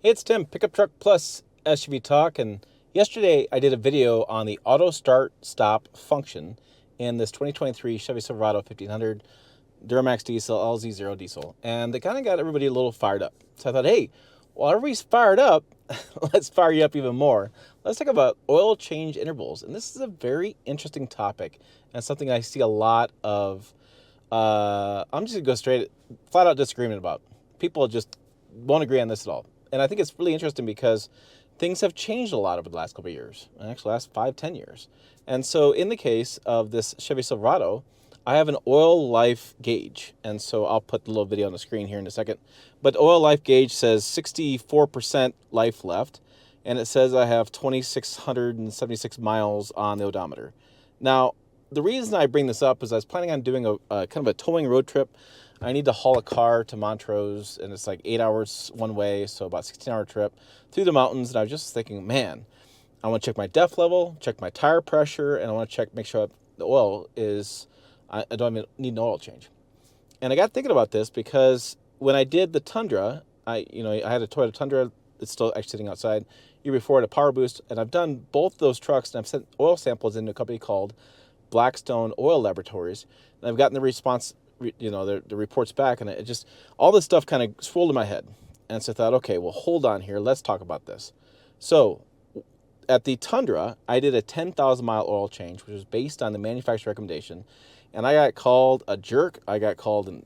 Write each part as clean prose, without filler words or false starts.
Hey, it's Tim, Pickup Truck Plus SUV Talk, and yesterday I did a video on the auto start stop function in this 2023 Chevy Silverado 1500 Duramax Diesel LZ0 diesel, and they kind of got everybody a little fired up. So I thought, hey, while everybody's fired up, let's fire you up even more. Let's talk about oil change intervals, and this is a very interesting topic and something I see a lot of. I'm just gonna go straight, flat out disagreement about. People just won't agree on this at all. And I think it's really interesting because things have changed a lot over the last couple of years, and actually last 5-10 years. And so in the case of this Chevy Silverado, I have an oil life gauge. And so I'll put the little video on the screen here in a second. But the oil life gauge says 64% life left, and it says I have 2,676 miles on the odometer. Now, the reason I bring this up is I was planning on doing a kind of a towing road trip. I need to haul a car to Montrose, and it's like 8 hours one way, so about 16-hour trip through the mountains. And I was just thinking, man, I want to check my DEF level, check my tire pressure, and I want to make sure the oil is, I don't even need an oil change. And I got thinking about this because when I did the Tundra, I had a Toyota Tundra. It's still actually sitting outside. Year before, I had a Power Boost, and I've done both those trucks, and I've sent oil samples into a company called Blackstone Oil Laboratories, and I've gotten the response, the reports back, and it just, all this stuff kind of swirled in my head. And so I thought, okay, well, hold on here. Let's talk about this. So at the Tundra, I did a 10,000 mile oil change, which was based on the manufacturer recommendation. And I got called a jerk. I got called in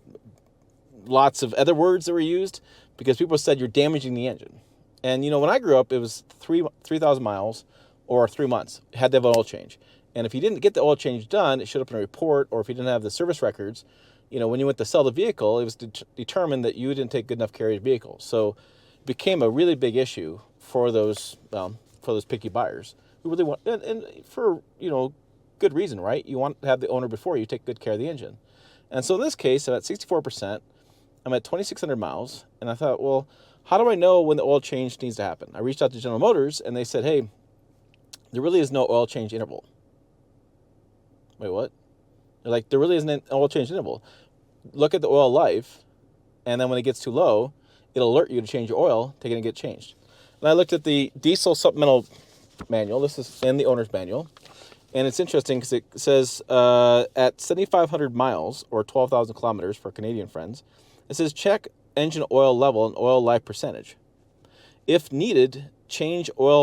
lots of other words that were used because people said you're damaging the engine. And, when I grew up, it was 3,000 miles or 3 months, had to have an oil change. And if you didn't get the oil change done, it showed up in a report, or if you didn't have the service records, when you went to sell the vehicle, it was determined that you didn't take good enough care of your vehicle. So it became a really big issue for those picky buyers who really want, and for, good reason, right? You want to have the owner before you take good care of the engine. And so in this case, I'm at 64%, I'm at 2,600 miles, and I thought, well, how do I know when the oil change needs to happen? I reached out to General Motors, and they said, hey, there really is no oil change interval. Wait, what? They're like, there really isn't an oil change interval. Look at the oil life, and then when it gets too low, it'll alert you to change your oil, take it and get changed. And I looked at the diesel supplemental manual. This is in the owner's manual. And it's interesting because it says at 7,500 miles, or 12,000 kilometers for Canadian friends, it says check engine oil level and oil life percentage. If needed, change oil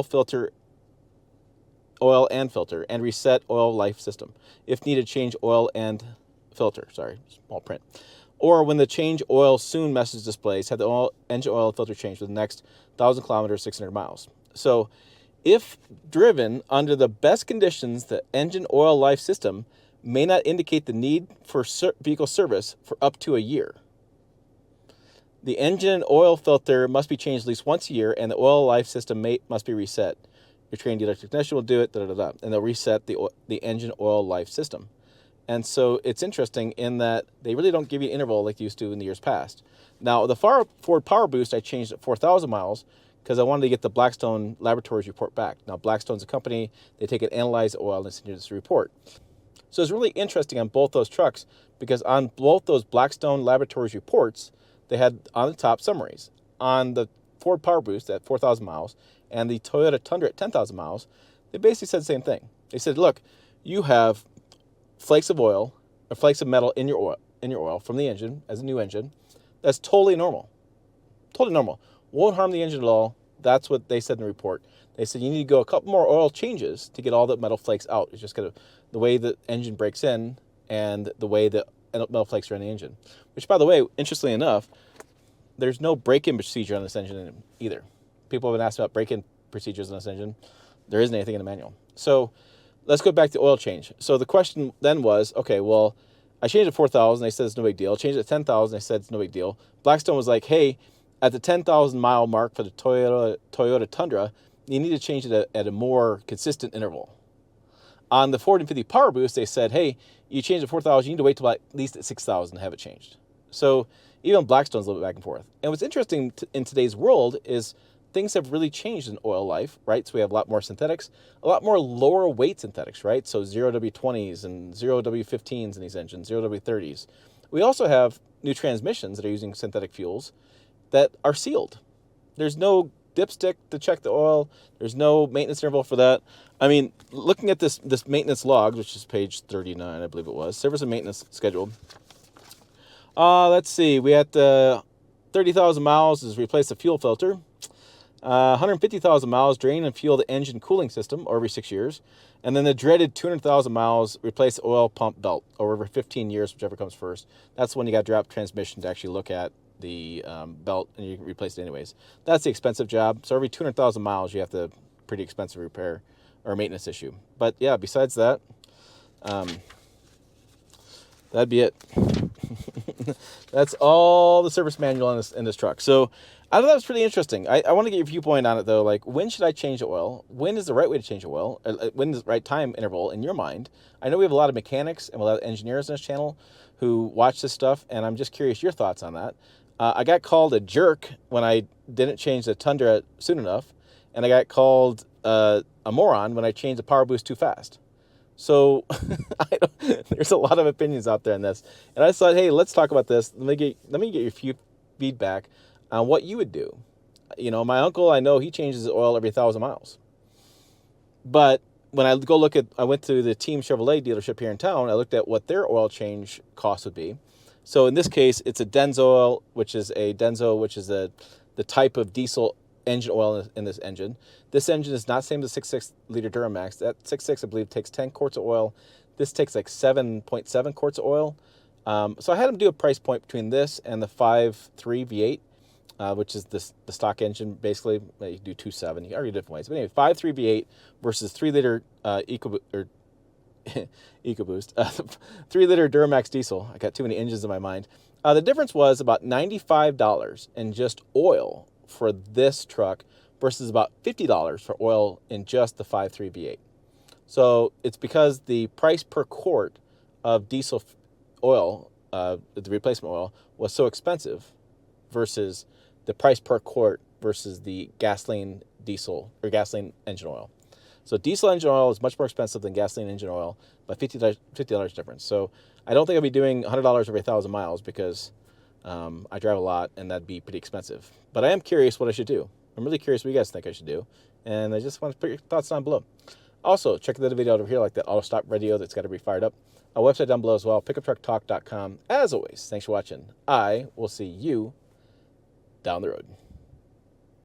and filter, and reset oil life system. If needed, change oil and filter. Sorry, small print. Or when the change oil soon message displays, have the engine oil and filter changed for the next 1,000 kilometers, 600 miles. So if driven under the best conditions, the engine oil life system may not indicate the need for vehicle service for up to a year. The engine and oil filter must be changed at least once a year, and the oil life system must be reset. Your trained dealer technician will do it, and they'll reset the engine oil life system. And so it's interesting in that they really don't give you an interval like they used to in the years past. Now, the Ford Power Boost, I changed at 4,000 miles because I wanted to get the Blackstone Laboratories report back. Now, Blackstone's a company. They take it, analyze the oil, and send you this report. So it's really interesting on both those trucks because on both those Blackstone Laboratories reports, they had on the top summaries. On the Ford Power Boost at 4,000 miles and the Toyota Tundra at 10,000 miles, they basically said the same thing. They said, look, you have flakes of oil or flakes of metal in your oil from the engine as a new engine. That's totally normal. Totally normal. Won't harm the engine at all. That's what they said in the report. They said you need to go a couple more oil changes to get all the metal flakes out. It's just kind of the way the engine breaks in and the way the metal flakes are in the engine. Which, by the way, interestingly enough, there's no break-in procedure on this engine either. People have been asked about break-in procedures on this engine. There isn't anything in the manual. So let's go back to oil change. So the question then was, okay, well, I changed it to 4,000. They said it's no big deal. Changed it to 10,000. They said it's no big deal. Blackstone was like, hey, at the 10,000 mile mark for the Toyota Tundra, you need to change it at a more consistent interval. On the Ford and 50 Power Boost, they said, hey, you changed it to 4,000. You need to wait till at least at 6,000 to have it changed. So even Blackstone's a little bit back and forth. And what's interesting in today's world is things have really changed in oil life, right? So we have a lot more synthetics, a lot more lower weight synthetics, right? So 0W20s and 0W15s in these engines, 0W30s. We also have new transmissions that are using synthetic fuels that are sealed. There's no dipstick to check the oil. There's no maintenance interval for that. I mean, looking at this maintenance log, which is page 39, I believe it was, service and maintenance schedule. Let's see. We had 30,000 miles is replace the fuel filter. 150,000 miles, drain and fuel the engine cooling system every 6 years. And then the dreaded 200,000 miles, replace the oil pump belt over 15 years, whichever comes first. That's when you got to drop transmission to actually look at the belt, and you can replace it anyways. That's the expensive job. So every 200,000 miles, you have to pretty expensive repair or maintenance issue. But yeah, besides that, that'd be it. That's all the service manual in this truck. So I thought that was pretty interesting. I want to get your viewpoint on it, though. Like, when should I change the oil? When is the right way to change the oil? When is the right time interval in your mind? I know we have a lot of mechanics and a lot of engineers on this channel who watch this stuff, and I'm just curious your thoughts on that. I got called a jerk when I didn't change the Tundra soon enough, and I got called a moron when I changed the power boost too fast. So there's a lot of opinions out there on this, and I thought, hey, let's talk about this. Let me get your feedback on what you would do. You know, my uncle, I know he changes the oil every 1,000 miles. But when I went to the Team Chevrolet dealership here in town, I looked at what their oil change cost would be. So in this case, it's a Denso, which is the type of diesel engine oil in this engine. This engine is not the same as the 6.6 liter Duramax. That 6.6, I believe, takes 10 quarts of oil. This takes like 7.7 quarts of oil. So I had him do a price point between this and the 5.3 V8. Which is the stock engine, basically. You do 2.7. You argue different ways. But anyway, 5.3 V8 versus 3-liter EcoBoost. 3-liter Duramax Diesel. I got too many engines in my mind. The difference was about $95 in just oil for this truck versus about $50 for oil in just the 5.3 V8. So it's because the price per quart of diesel oil, the replacement oil, was so expensive versus the price per quart versus the gasoline engine oil. So diesel engine oil is much more expensive than gasoline engine oil by $50 difference. So I don't think I'll be doing $100 every 1,000 miles because I drive a lot and that'd be pretty expensive. But I am curious what I should do. I'm really curious what you guys think I should do. And I just want to put your thoughts down below. Also, check the video over here, like that auto stop radio that's got to be fired up. Our website down below as well, pickuptrucktalk.com. As always, thanks for watching. I will see you down the road.